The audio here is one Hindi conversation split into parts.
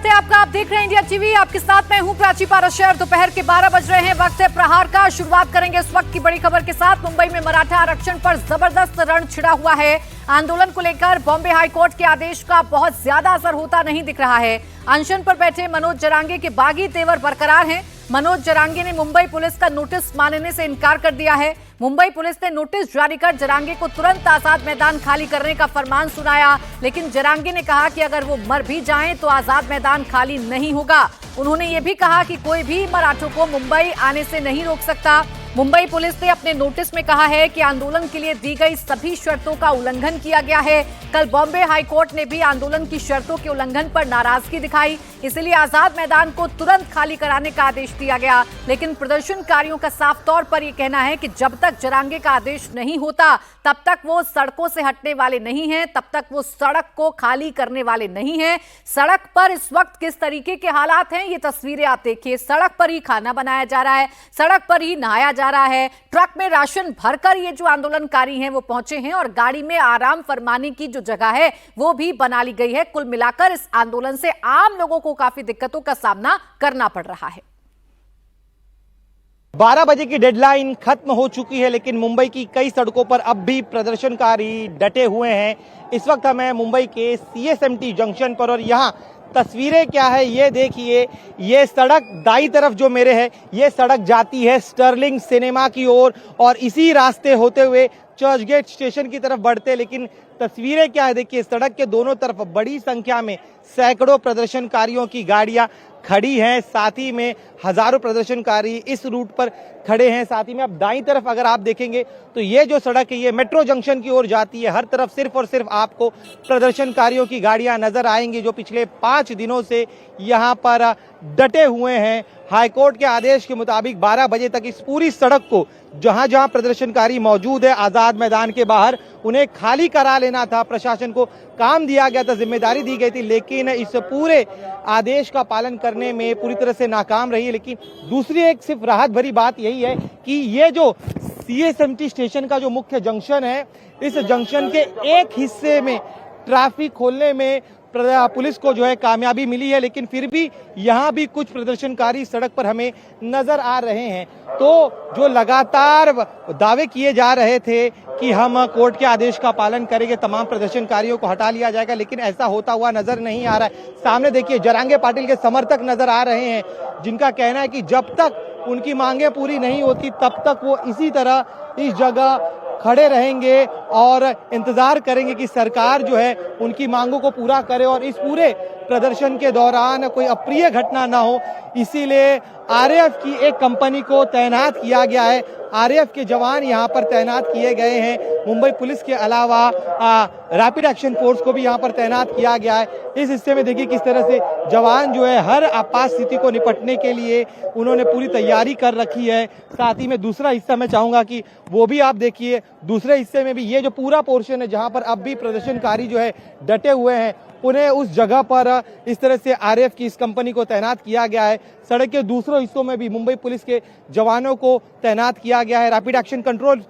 स्वागत है आपका। आप देख रहे हैं इंडिया टीवी। आपके साथ मैं हूं प्राची पाराशर। दोपहर के 12 बज रहे हैं, वक्त है प्रहार का। शुरुआत करेंगे इस वक्त की बड़ी खबर के साथ। मुंबई में मराठा आरक्षण पर जबरदस्त रण छिड़ा हुआ है। आंदोलन को लेकर बॉम्बे हाईकोर्ट के आदेश का बहुत ज्यादा असर होता नहीं दिख रहा है। अनशन पर बैठे मनोज जरांगे के बागी तेवर बरकरार हैं। मनोज जरांगे ने मुंबई पुलिस का नोटिस मानने से इनकार कर दिया है। मुंबई पुलिस ने नोटिस जारी कर जरांगे को तुरंत आजाद मैदान खाली करने का फरमान सुनाया, लेकिन जरांगे ने कहा कि अगर वो मर भी जाएं तो आजाद मैदान खाली नहीं होगा। उन्होंने ये भी कहा कि कोई भी मराठों को मुंबई आने से नहीं रोक सकता। मुंबई पुलिस ने अपने नोटिस में कहा है कि आंदोलन के लिए दी गई सभी शर्तों का उल्लंघन किया गया है। कल बॉम्बे हाईकोर्ट ने भी आंदोलन की शर्तों के उल्लंघन पर नाराजगी दिखाई, इसलिए आजाद मैदान को तुरंत खाली कराने का आदेश दिया गया। लेकिन प्रदर्शनकारियों का साफ तौर पर यह कहना है कि जब तक जरांगे का आदेश नहीं होता तब तक वो सड़कों से हटने वाले नहीं हैं, तब तक वो सड़क को खाली करने वाले नहीं हैं। सड़क पर इस वक्त किस तरीके के हालात हैं, ये तस्वीरें आप देखिए। सड़क पर ही खाना बनाया जा रहा है, सड़क पर ही नहाया जा रहा है। ट्रक में राशन भरकर ये जो आंदोलनकारी हैं वो पहुंचे हैं और गाड़ी में आराम फरमाने की जो जगह है वो भी बना ली गई है। कुल मिलाकर इस आंदोलन से आम लोगों को काफी दिक्कतों का सामना करना पड़ रहा है। 12 बजे की डेडलाइन खत्म हो चुकी है, लेकिन मुंबई की कई सड़कों पर अब भी प्रदर्शनकारी डटे हुए हैं। इस वक्त हमें मुंबई के CSMT जंक्शन पर, और यहाँ तस्वीरें क्या है ये देखिए। ये सड़क दाई तरफ जो मेरे है, ये सड़क जाती है स्टर्लिंग सिनेमा की ओर और इसी रास्ते होते हुए चर्च गेट स्टेशन की तरफ बढ़ते। लेकिन तस्वीरें क्या है देखिए, सड़क के दोनों तरफ बड़ी संख्या में सैकड़ों प्रदर्शनकारियों की गाड़ियां खड़ी हैं। साथ ही में हजारों प्रदर्शनकारी इस रूट पर खड़े हैं। साथ ही में अब दाईं तरफ अगर आप देखेंगे तो ये जो सड़क है ये मेट्रो जंक्शन की ओर जाती है। हर तरफ सिर्फ और सिर्फ आपको प्रदर्शनकारियों की गाड़ियां नजर आएंगी जो पिछले 5 दिनों से यहाँ पर डटे हुए हैं। हाईकोर्ट के आदेश के मुताबिक 12 बजे तक इस पूरी सड़क को जहां जहां प्रदर्शनकारी मौजूद है आजाद मैदान के बाहर, उन्हें खाली करा लेना था। प्रशासन को काम दिया गया था, जिम्मेदारी दी गई थी, लेकिन इस पूरे आदेश का पालन करने में पूरी तरह से नाकाम रही। लेकिन दूसरी एक सिर्फ राहत भरी बात यही है कि ये जो CSMT स्टेशन का जो मुख्य जंक्शन है, इस जंक्शन के एक हिस्से में ट्रैफिक खोलने में पुलिस को जो है कामयाबी मिली है, लेकिन फिर भी यहाँ भी कुछ प्रदर्शनकारी सड़क पर हमें नजर आ रहे हैं। तो जो लगातार दावे किए जा रहे थे कि हम कोर्ट के आदेश का पालन करेंगे, तमाम प्रदर्शनकारियों को हटा लिया जाएगा, लेकिन ऐसा होता हुआ नजर नहीं आ रहा है। सामने देखिए जरांगे पाटिल के समर्थक नजर आ रहे हैं, जिनका कहना है कि जब तक उनकी मांगे पूरी नहीं होती तब तक वो इसी तरह इस जगह खड़े रहेंगे और इंतजार करेंगे कि सरकार जो है उनकी मांगों को पूरा करे और इस पूरे प्रदर्शन के दौरान कोई अप्रिय घटना ना हो। इसीलिए RAF की एक कंपनी को तैनात किया गया है। RAF के जवान यहाँ पर तैनात किए गए हैं। मुंबई पुलिस के अलावा रैपिड एक्शन फोर्स को भी यहाँ पर तैनात किया गया है। इस हिस्से में देखिए किस तरह से जवान जो है हर आपात स्थिति को निपटने के लिए उन्होंने पूरी तैयारी कर रखी है। साथ ही में दूसरा हिस्सा मैं चाहूंगा कि वो भी आप देखिए। दूसरे हिस्से में भी ये जो पूरा पोर्शन है जहाँ पर अब भी प्रदर्शनकारी जो है डटे हुए हैं, उन्हें उस जगह पर इस तरह से RAF की इस कंपनी को तैनात किया गया है। सड़क के दूसरों हिस्सों में भी मुंबई पुलिस के जवानों को तैनात किया गया है। रैपिड एक्शन कंट्रोल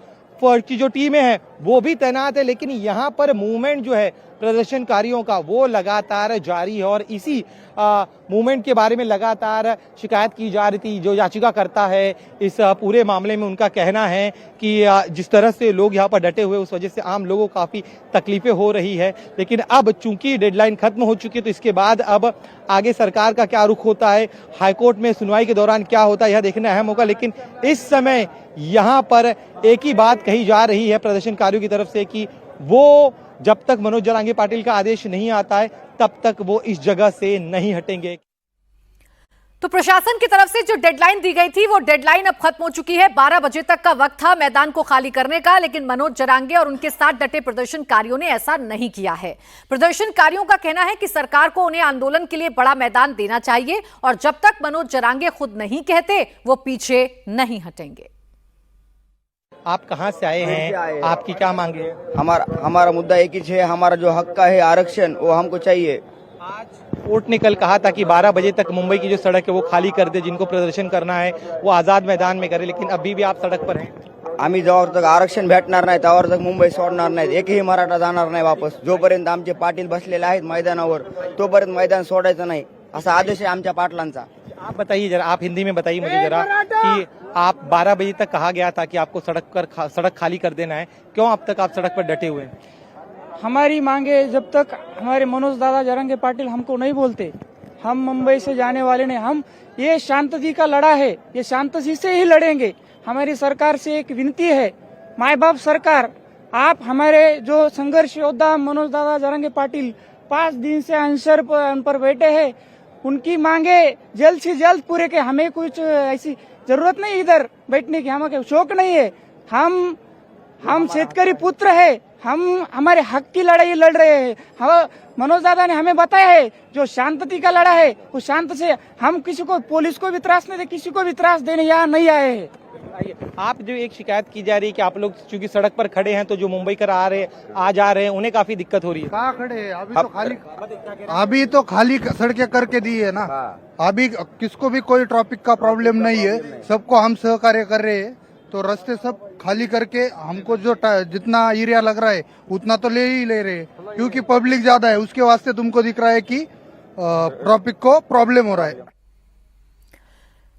की जो टीमें हैं वो भी तैनात है, लेकिन यहाँ पर मूवमेंट जो है प्रदर्शनकारियों का वो लगातार जारी है और इसी मूवमेंट के बारे में लगातार शिकायत की जा रही थी। जो याचिका करता है इस पूरे मामले में, उनका कहना है कि जिस तरह से लोग यहाँ पर डटे हुए उस वजह से आम लोगों को काफी तकलीफें हो रही है। लेकिन अब चूंकि डेडलाइन खत्म हो चुकी है तो इसके बाद अब आगे सरकार का क्या रुख होता है, हाईकोर्ट में सुनवाई के दौरान क्या होता है, यह देखना अहम होगा। लेकिन इस समय यहाँ पर एक ही बात कही जा रही है प्रदर्शनकारियों की तरफ से कि वो जब तक मनोज जरांगे पाटिल का आदेश नहीं आता है तब तक वो इस जगह से नहीं हटेंगे। तो प्रशासन की तरफ से जो डेडलाइन दी गई थी वो डेडलाइन अब खत्म हो चुकी है। 12 बजे तक का वक्त था मैदान को खाली करने का, लेकिन मनोज जरांगे और उनके साथ डटे प्रदर्शनकारियों ने ऐसा नहीं किया है। प्रदर्शनकारियों का कहना है कि सरकार को उन्हें आंदोलन के लिए बड़ा मैदान देना चाहिए और जब तक मनोज जरांगे खुद नहीं कहते वो पीछे नहीं हटेंगे। आप कहाँ से आए हैं, आपकी क्या मांगे? हमारा मुद्दा एक ही है, हमारा जो हक का है आरक्षण वो हमको चाहिए। आज कोर्ट ने कल कहा था कि 12 बजे तक मुंबई की जो सड़क है वो खाली कर दे, जिनको प्रदर्शन करना है वो आजाद मैदान में करे, लेकिन अभी भी आप सड़क पर हैं। आम्ही जोवर तक आरक्षण भेटणार नाही त्यावर तक मुंबई सोडणार नाहीत, एकही मराठा जाणार नाही वापस। जोपर्यंत आमचे पाटील बसलेले आहेत मैदानावर तोपर्यंत मैदान सोडायचं नाही। असा आदेश आहे आमच्या पाटलांचा। आप बताइए जरा, आप हिंदी में बताइए मुझे जरा कि आप 12 बजे तक कहा गया था कि आपको सड़क खाली कर देना है, क्यों अब तक आप सड़क पर डटे हुए हैं? हमारी मांगे जब तक हमारे मनोज दादा जरंगे पाटिल हमको नहीं बोलते, हम मुंबई से जाने वाले नहीं। हम ये शांति का लड़ा है, ये शांति से ही लड़ेंगे। हमारी सरकार से एक विनती है, माय बाप सरकार, आप हमारे जो संघर्ष योद्धा मनोज दादा जरंगे पाटिल 5 दिन से अनशन पर बैठे हैं, उनकी मांगे जल्द से जल्द पूरे के। हमें कुछ ऐसी जरूरत नहीं इधर बैठने की, हमें शौक नहीं है। हम शेतकरी पुत्र है, हम हमारे हक की लड़ाई लड़ रहे हैं। मनोज दादा ने हमें बताया है जो शांति का लड़ा है वो शांत से, हम किसी को पुलिस को भी त्रास नहीं दे, किसी को भी त्रास देने यहाँ नहीं आए हैं। आप जो एक शिकायत की जा रही है कि आप लोग चूंकि सड़क पर खड़े हैं तो जो मुंबई कर आ जा रहे हैं उन्हें काफी दिक्कत हो रही है। कहाँ खड़े हैं? अभी तो खाली सड़कें करके दी है ना। अभी किसको भी कोई ट्रैफिक का प्रॉब्लम नहीं है, सबको हम सहकार्य कर रहे हैं। तो रास्ते सब खाली करके हमको जो जितना एरिया लग रहा है उतना तो ले ही ले रहे हैं, क्योंकि पब्लिक ज्यादा है, उसके वास्ते तुमको दिख रहा है कि ट्रैफिक को प्रॉब्लम हो रहा है।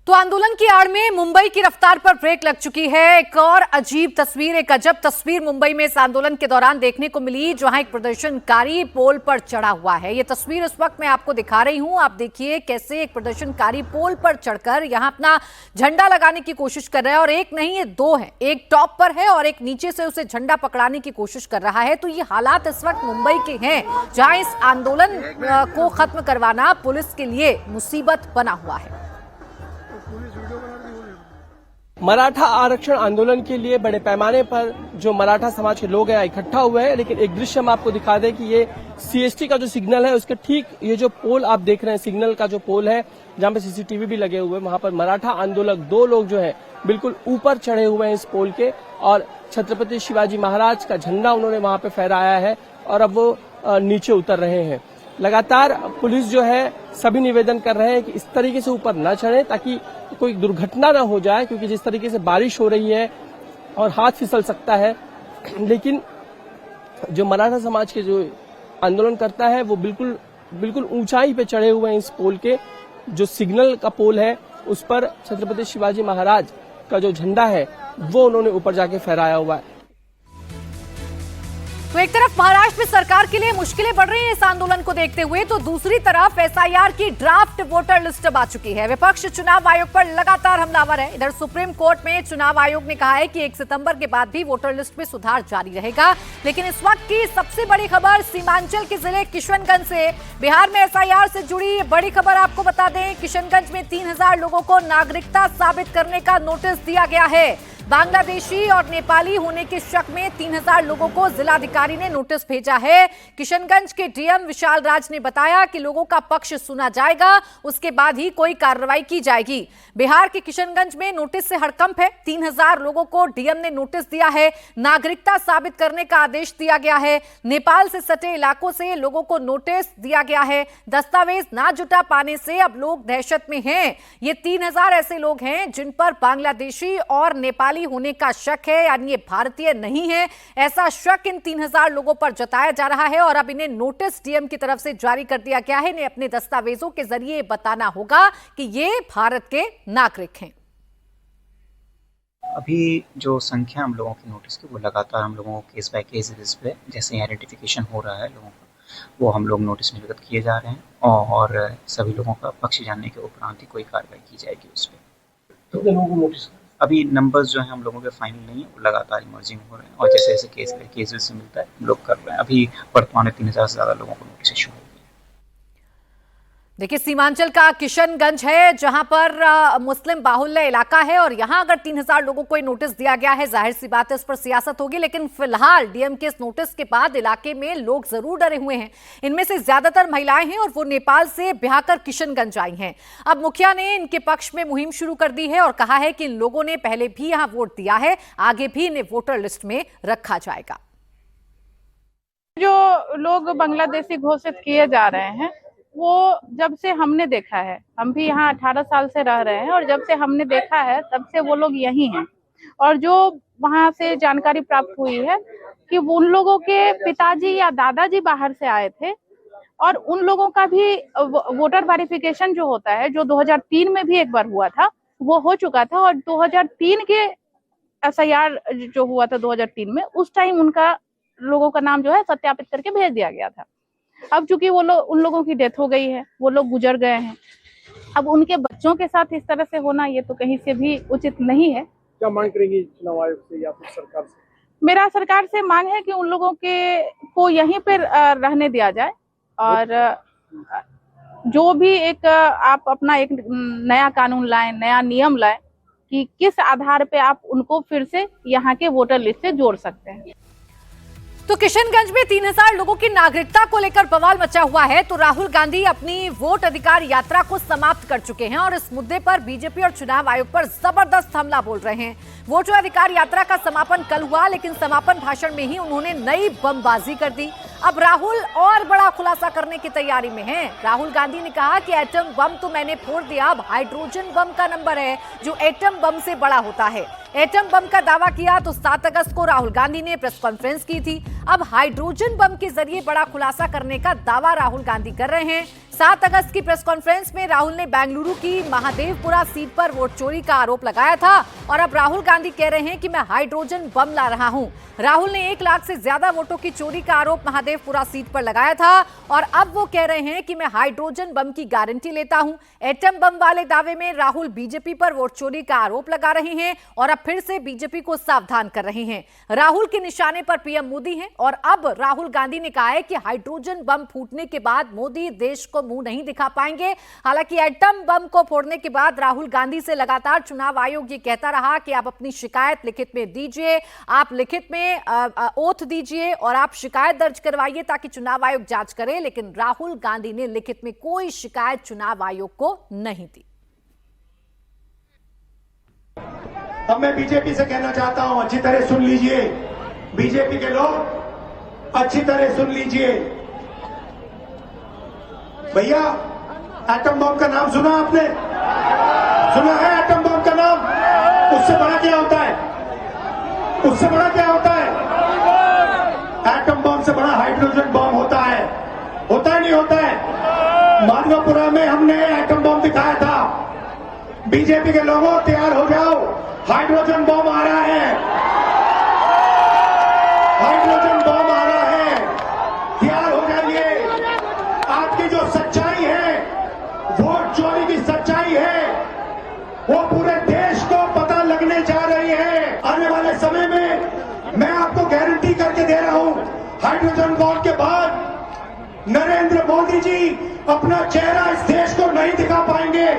तो आंदोलन की आड़ में मुंबई की रफ्तार पर ब्रेक लग चुकी है। एक और अजीब तस्वीर, एक अजब तस्वीर मुंबई में इस आंदोलन के दौरान देखने को मिली, जहां एक प्रदर्शनकारी पोल पर चढ़ा हुआ है। ये तस्वीर इस वक्त मैं आपको दिखा रही हूं। आप देखिए कैसे एक प्रदर्शनकारी पोल पर चढ़कर यहां अपना झंडा लगाने की कोशिश कर रहा है, और एक नहीं ये दो है, एक टॉप पर है और एक नीचे से उसे झंडा पकड़ाने की कोशिश कर रहा है। तो ये हालात इस वक्त मुंबई के हैं, जहां इस आंदोलन को खत्म करवाना पुलिस के लिए मुसीबत बना हुआ है। मराठा आरक्षण आंदोलन के लिए बड़े पैमाने पर जो मराठा समाज के लोग हैं इकट्ठा हुए हैं, लेकिन एक दृश्य हम आपको दिखा दें कि ये सीएसटी का जो सिग्नल है उसके ठीक ये जो पोल आप देख रहे हैं, सिग्नल का जो पोल है जहां पे सीसीटीवी भी लगे हुए हैं, वहां पर मराठा आंदोलक 2 लोग जो है बिल्कुल ऊपर चढ़े हुए हैं इस पोल के, और छत्रपति शिवाजी महाराज का झंडा उन्होंने वहां पे फहराया है और अब वो नीचे उतर रहे हैं। लगातार पुलिस जो है सभी निवेदन कर रहे हैं कि इस तरीके से ऊपर न चढ़े ताकि कोई दुर्घटना न हो जाए, क्योंकि जिस तरीके से बारिश हो रही है और हाथ फिसल सकता है। लेकिन जो मराठा समाज के जो आंदोलन करता है वो बिल्कुल ऊंचाई पे चढ़े हुए हैं इस पोल के, जो सिग्नल का पोल है उस पर छत्रपति शिवाजी महाराज का जो झंडा है वो उन्होंने ऊपर जाके फहराया हुआ है। तो एक तरफ महाराष्ट्र में सरकार के लिए मुश्किलें बढ़ रही हैं इस आंदोलन को देखते हुए, तो दूसरी तरफ एसआईआर की ड्राफ्ट वोटर लिस्ट अब आ चुकी है। विपक्ष चुनाव आयोग पर लगातार हमलावर है। इधर सुप्रीम कोर्ट में चुनाव आयोग ने कहा है कि 1 सितंबर के बाद भी वोटर लिस्ट में सुधार जारी रहेगा। लेकिन इस वक्त की सबसे बड़ी खबर सीमांचल के जिले किशनगंज से, बिहार में एसआईआर से जुड़ी बड़ी खबर आपको बता दें। किशनगंज में 3000 लोगों को नागरिकता साबित करने का नोटिस दिया गया है। बांग्लादेशी और नेपाली होने के शक में 3000 लोगों को जिलाधिकारी ने नोटिस भेजा है। किशनगंज के डीएम विशाल राज ने बताया कि लोगों का पक्ष सुना जाएगा, उसके बाद ही कोई कार्रवाई की जाएगी। बिहार के किशनगंज में नोटिस से हड़कंप है। 3000 लोगों को डीएम ने नोटिस दिया है, नागरिकता साबित करने का आदेश दिया गया है। नेपाल से सटे इलाकों से लोगों को नोटिस दिया गया है। दस्तावेज ना जुटा पाने से अब लोग दहशत में हैं। ये 3000 ऐसे लोग हैं जिन पर बांग्लादेशी और नेपाली होने का शक है, यानी ये भारतीय नहीं है, ऐसा शक इन 3000 लोगों पर जताया जा रहा है। और अब इन्हें नोटिस डीएम की तरफ से जारी कर दिया गया है। इन्हें अपने दस्तावेजों के जरिए बताना होगा कि ये भारत के नागरिक हैं। अभी जो संख्या हम लोगों की नोटिस की वो लगातार हम लोगों को केस बाय केस बेसिस पे जैसे आइडेंटिफिकेशन हो रहा है लोगों का, वो हम लोग नोटिस निर्गत किए जा रहे हैं और सभी लोगों का पक्ष जानने के उपरांत ही कोई कार्रवाई की जाएगी उस पर। तो लोगों को नोटिस अभी नंबर्स जो हैं हम लोगों के फाइनल नहीं है, वो लगातार इमर्जिंग हो रहे हैं और जैसे जैसे केसेस से मिलता है हम लोग कर रहे हैं। अभी वर्तमान में 3000 से ज़्यादा लोगों को नोटिस इशू हो गई। देखिए, सीमांचल का किशनगंज है जहां पर मुस्लिम बाहुल्य इलाका है, और यहां अगर 3000 लोगों को नोटिस दिया गया है, जाहिर सी बात है इस पर सियासत होगी। लेकिन फिलहाल डीएम के इस नोटिस के बाद इलाके में लोग जरूर डरे हुए हैं। इनमें से ज्यादातर महिलाएं हैं और वो नेपाल से ब्याह कर किशनगंज आई हैं। अब मुखिया ने इनके पक्ष में मुहिम शुरू कर दी है और कहा है कि इन लोगों ने पहले भी यहां वोट दिया है, आगे भी इन्हें वोटर लिस्ट में रखा जाएगा। जो लोग बांग्लादेशी घोषित किए जा रहे हैं वो जब से हमने देखा है, हम भी यहाँ 18 साल से रह रहे हैं और जब से हमने देखा है तब से वो लोग यही हैं। और जो वहाँ से जानकारी प्राप्त हुई है कि उन लोगों के पिताजी या दादाजी बाहर से आए थे और उन लोगों का भी वोटर वेरिफिकेशन जो होता है, जो 2003 में भी एक बार हुआ था, वो हो चुका था। और 2003 के SIR जो हुआ था 2003 में, उस टाइम उनका लोगों का नाम जो है सत्यापित करके भेज दिया गया था। अब चूंकि वो लोग, उन लोगों की डेथ हो गई है, वो लोग गुजर गए हैं, अब उनके बच्चों के साथ इस तरह से होना ये तो कहीं से भी उचित नहीं है। क्या मांग करेंगी चुनाव आयोग से या फिर सरकार से? मेरा सरकार से मांग है कि उन लोगों को यहीं पर रहने दिया जाए और जो भी एक आप अपना एक नया कानून लाएं, नया नियम लाएं कि किस आधार पे आप उनको फिर से यहाँ के वोटर लिस्ट से जोड़ सकते हैं। तो किशनगंज में 3000 लोगों की नागरिकता को लेकर बवाल मचा हुआ है, तो राहुल गांधी अपनी वोट अधिकार यात्रा को समाप्त कर चुके हैं और इस मुद्दे पर बीजेपी और चुनाव आयोग पर जबरदस्त हमला बोल रहे हैं। वोटर अधिकार यात्रा का समापन कल हुआ, लेकिन समापन भाषण में ही उन्होंने नई बमबाजी कर दी। अब राहुल और बड़ा खुलासा करने की तैयारी में हैं। राहुल गांधी ने कहा कि एटम बम तो मैंने फोड़ दिया, अब हाइड्रोजन बम का नंबर है जो एटम बम से बड़ा होता है। एटम बम का दावा किया तो 7 अगस्त को राहुल गांधी ने प्रेस कॉन्फ्रेंस की थी। अब हाइड्रोजन बम के जरिए बड़ा खुलासा करने का दावा राहुल गांधी कर रहे हैं। 7 अगस्त की प्रेस कॉन्फ्रेंस में राहुल ने बेंगलुरु की महादेवपुरा सीट पर वोट चोरी का आरोप लगाया था और अब राहुल गांधी कह रहे हैं कि मैं हाइड्रोजन बम ला रहा हूं। राहुल ने 1 लाख से ज्यादा वोटों की चोरी का आरोप महादेवपुरा सीट पर लगाया था और अब वो कह रहे हैं कि मैं हाइड्रोजन बम की गारंटी लेता हूं। एटम बम वाले दावे में राहुल बीजेपी पर वोट चोरी का आरोप लगा रहे हैं और अब फिर से बीजेपी को सावधान कर रहे हैं। राहुल के निशाने पर पीएम मोदी हैं और अब राहुल गांधी ने कहा है कि हाइड्रोजन बम फूटने के बाद मोदी देश को मुंह नहीं दिखा पाएंगे। हालांकि एटम बम को फोड़ने के बाद राहुल गांधी से लगातार चुनाव आयोग ये कहता रहा कि आप अपनी शिकायत लिखित में दीजिए, आप लिखित में ओथ दीजिए और आप शिकायत दर्ज करवाइए ताकि चुनाव आयोग जांच करे, लेकिन राहुल गांधी ने लिखित में कोई शिकायत चुनाव आयोग को नहीं दी। अब मैं बीजेपी से कहना चाहता हूं, अच्छी तरह सुन लीजिए, बीजेपी के लोग अच्छी तरह सुन लीजिए। भैया, एटम बम का नाम सुना आपने? सुना है एटम बम का नाम? उससे बड़ा क्या होता है? उससे बड़ा क्या होता है? एटम बम से बड़ा हाइड्रोजन बम होता है। होता है नहीं होता है? माधवपुरा में हमने एटम बम दिखाया था। बीजेपी के लोगों तैयार हो जाओ, हाइड्रोजन बम आ रहा है, हाइड्रोजन बम आ रहा है, तैयार हो जाइए। आपकी जो सच्चाई है, वोट चोरी की सच्चाई है, वो पूरे देश को पता लगने जा रही है। आने वाले समय में मैं आपको गारंटी करके दे रहा हूं, हाइड्रोजन बम के बाद नरेंद्र मोदी जी अपना चेहरा इस देश को नहीं दिखा पाएंगे।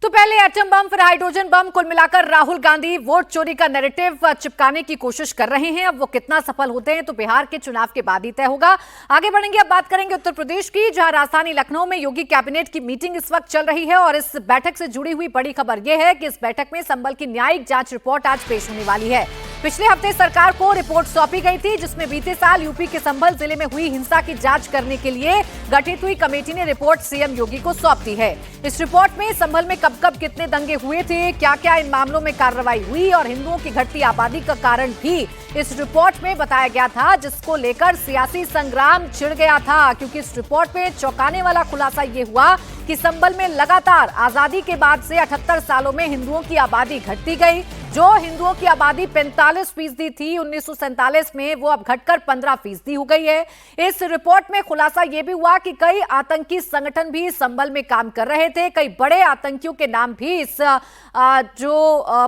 तो पहले एटम बम फिर हाइड्रोजन बम, कुल मिलाकर राहुल गांधी वोट चोरी का नैरेटिव चिपकाने की कोशिश कर रहे हैं। अब वो कितना सफल होते हैं तो बिहार के चुनाव के बाद ही तय होगा। आगे बढ़ेंगे, अब बात करेंगे उत्तर प्रदेश की, जहां राजधानी लखनऊ में योगी कैबिनेट की मीटिंग इस वक्त चल रही है और इस बैठक से जुड़ी हुई बड़ी खबर यह है कि इस बैठक में संभल की न्यायिक जांच रिपोर्ट आज पेश होने वाली है। पिछले हफ्ते सरकार को रिपोर्ट सौंपी गई थी, जिसमें बीते साल यूपी के संभल जिले में हुई हिंसा की जांच करने के लिए गठित हुई कमेटी ने रिपोर्ट सीएम योगी को सौंप दी है। इस रिपोर्ट में संभल में कब कब कितने दंगे हुए थे, क्या क्या इन मामलों में कार्रवाई हुई और हिंदुओं की घटती आबादी का कारण भी इस रिपोर्ट में बताया गया था, जिसको लेकर सियासी संग्राम छिड़ गया था। क्योंकि इस रिपोर्ट में चौंकाने वाला खुलासा ये हुआ कि संभल में लगातार आजादी के बाद से 78 सालों में हिंदुओं की आबादी घटती गई। जो हिंदुओं की आबादी 45% थी 1947 में, वो अब घटकर 15% हो गई है। इस रिपोर्ट में खुलासा यह भी हुआ कि कई आतंकी संगठन भी संभल में काम कर रहे थे। कई बड़े आतंकियों के नाम भी इस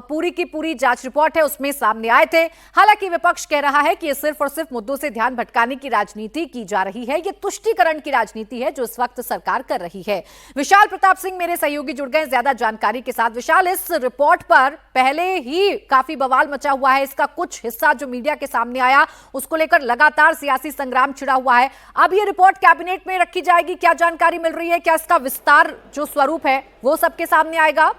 पूरी की पूरी जांच रिपोर्ट है उसमें सामने आए थे। हालांकि विपक्ष कह रहा है कि ये सिर्फ और सिर्फ मुद्दों से ध्यान भटकाने की राजनीति की जा रही है। ये तुष्टीकरण की राजनीति है जो इस वक्त सरकार कर रही है। विशाल प्रताप सिंह मेरे सहयोगी जुड़ गए ज्यादा जानकारी के साथ। विशाल, इस रिपोर्ट पर पहले ही काफी बवाल मचा हुआ है। इसका कुछ हिस्सा जो मीडिया के सामने आया उसको लेकर लगातार सियासी संग्राम छिड़ा हुआ है। अब ये रिपोर्ट कैबिनेट में रखी जाएगी, क्या जानकारी मिल रही है? क्या इसका विस्तार जो स्वरूप है वो सबके सामने आएगा?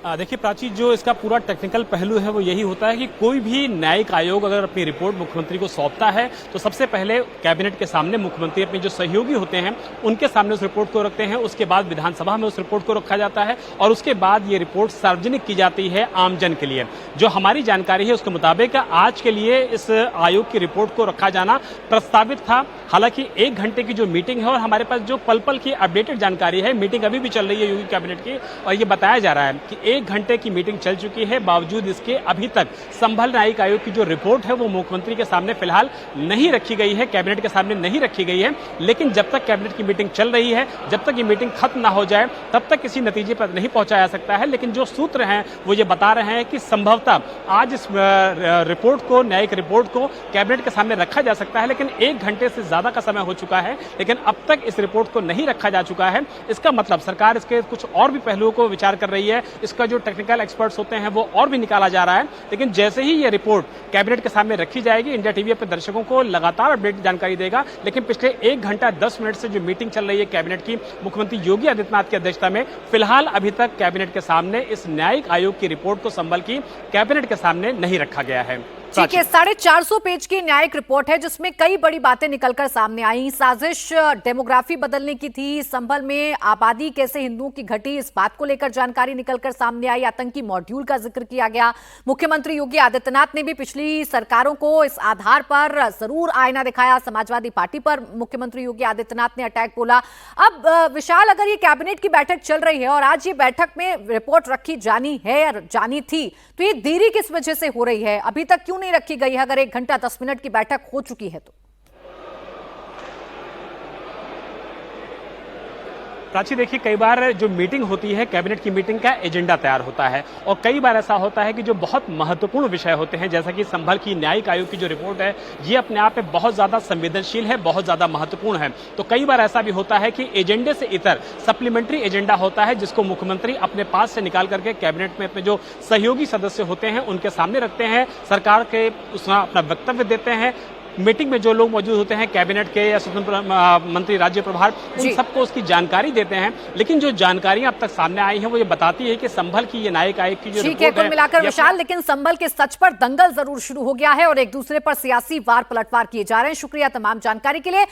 देखिए प्राची, जो इसका पूरा टेक्निकल पहलू है वो यही होता है कि कोई भी न्यायिक आयोग अगर अपनी रिपोर्ट मुख्यमंत्री को सौंपता है तो सबसे पहले कैबिनेट के सामने मुख्यमंत्री अपने जो सहयोगी होते हैं उनके सामने उस रिपोर्ट को रखते हैं, उसके बाद विधानसभा में उस रिपोर्ट को रखा जाता है और उसके बाद ये रिपोर्ट सार्वजनिक की जाती है आमजन के लिए। जो हमारी जानकारी है उसके मुताबिक आज के लिए इस आयोग की रिपोर्ट को रखा जाना प्रस्तावित था। हालांकि 1 घंटे की जो मीटिंग है और हमारे पास जो पल पल की अपडेटेड जानकारी है, मीटिंग अभी भी चल रही है योगी कैबिनेट की, और ये बताया जा रहा है कि 1 घंटे की मीटिंग चल चुकी है, बावजूद इसके अभी तक संभल न्यायिक आयोग की जो रिपोर्ट है वो मुख्यमंत्री के सामने फिलहाल नहीं रखी गई है, कैबिनेट के सामने नहीं रखी गई है। लेकिन जब तक कैबिनेट की मीटिंग चल रही है, जब तक ये मीटिंग खत्म ना हो जाए, तब तक किसी नतीजे पर नहीं पहुंचा जा सकता है। लेकिन जो सूत्र हैं वो ये बता रहे हैं कि संभवतः आज इस रिपोर्ट को, न्यायिक रिपोर्ट को कैबिनेट के सामने रखा जा सकता है, लेकिन 1 घंटे से ज्यादा का समय हो चुका है, लेकिन अब तक इस रिपोर्ट को नहीं रखा जा चुका है। इसका मतलब सरकार इसके कुछ और भी पहलुओं को विचार कर रही है, इसका जो टेक्निकल एक्सपर्ट्स होते हैं वो और भी निकाला जा रहा है। लेकिन जैसे ही ये रिपोर्ट कैबिनेट के सामने रखी जाएगी, इंडिया टीवी अपने दर्शकों को लगातार अपडेट जानकारी देगा। लेकिन पिछले 1 घंटा 10 मिनट से जो मीटिंग चल रही है कैबिनेट की, मुख्यमंत्री योगी आदित्यनाथ की अध्यक्षता में, फिलहाल अभी तक कैबिनेट के सामने इस न्यायिक आयोग की रिपोर्ट को संभल की कैबिनेट के सामने नहीं रखा गया है। ठीक है, 450 पेज की न्यायिक रिपोर्ट है जिसमें कई बड़ी बातें निकलकर सामने आई। साजिश डेमोग्राफी बदलने की थी, संभल में आबादी कैसे हिंदुओं की घटी, इस बात को लेकर जानकारी निकलकर सामने आई। आतंकी मॉड्यूल का जिक्र किया गया। मुख्यमंत्री योगी आदित्यनाथ ने भी पिछली सरकारों को इस आधार पर जरूर आईना दिखाया। समाजवादी पार्टी पर मुख्यमंत्री योगी आदित्यनाथ ने अटैक बोला। अब विशाल, अगर ये कैबिनेट की बैठक चल रही है और आज ये बैठक में रिपोर्ट रखी जानी है, जानी थी, तो ये देरी किस वजह से हो रही है? अभी तक क्यों नहीं रखी गई है अगर 1 घंटा 10 मिनट की बैठक हो चुकी है तो? प्राची देखिए, कई बार जो मीटिंग होती है कैबिनेट की मीटिंग का एजेंडा तैयार होता है और कई बार ऐसा होता है कि जो बहुत महत्वपूर्ण विषय होते हैं, जैसा कि संभल की न्यायिक आयोग की जो रिपोर्ट है, ये अपने आप में बहुत ज्यादा संवेदनशील है, बहुत ज्यादा महत्वपूर्ण है। तो कई बार ऐसा भी होता है कि एजेंडे से इतर सप्लीमेंट्री एजेंडा होता है जिसको मुख्यमंत्री अपने पास से निकाल करके कैबिनेट में अपने जो सहयोगी सदस्य होते हैं उनके सामने रखते हैं, सरकार के उसमें अपना वक्तव्य देते हैं। मीटिंग में जो लोग मौजूद होते हैं कैबिनेट के या स्वतंत्र मंत्री, राज्य प्रभार, उन सबको उसकी जानकारी देते हैं। लेकिन जो जानकारियां अब तक सामने आई हैं वो ये बताती है कि संभल की ये न्यायिक आयोग की जो ठीक है, कुल मिलाकर विशाल, लेकिन संभल के सच पर दंगल जरूर शुरू हो गया है और एक दूसरे पर सियासी वार पलटवार किए जा रहे हैं। शुक्रिया तमाम जानकारी के लिए।